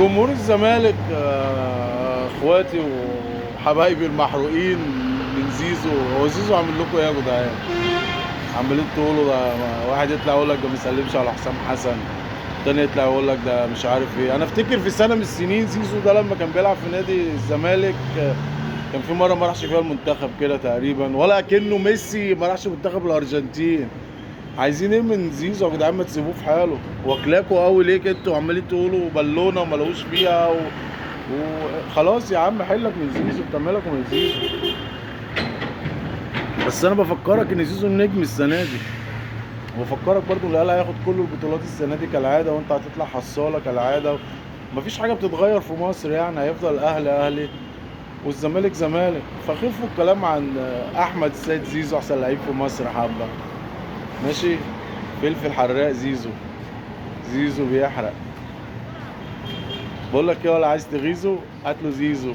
جمهور الزمالك اخواتي وحبايبي المحروقين من زيزو. هو زيزو عامل لكم ايه يا جدعان؟ عمالين تقولوا ده واحد يطلع يقول لك ده ما يسلمش على حسام حسن، التاني يطلع يقول لك ده مش عارف ايه. انا افتكر في سنه من السنين زيزو ده لما كان بيلعب في نادي الزمالك كان في مره ما راحش فيها المنتخب كده تقريبا، ولا كأنه ميسي ما راحش منتخب الارجنتين. عايزين ايه من زيزو يا جدعان؟ ما تسيبوه في حاله. واكلاكوا قوي ليه انتوا عمالين تقولوا بالونه وما لقوش فيها وخلاص يا عم حلك من زيزو، انت مالك ومن زيزو؟ بس انا بفكرك ان زيزو النجم السنه دي، وبفكرك برضو ان الاهلي هياخد كل البطولات السنه دي كالعاده، وانت هتطلع حصاله كالعاده. مفيش حاجه بتتغير في مصر يعني، هيفضل الاهلي اهلي والزمالك زمالك. فخفوا الكلام عن احمد السيد زيزو احسن لعيب في مصر حبه. ماشي، فلفل حراق زيزو، زيزو بيحرق. بقول لك ايه، ولا عايز تغيظه هات له زيزو.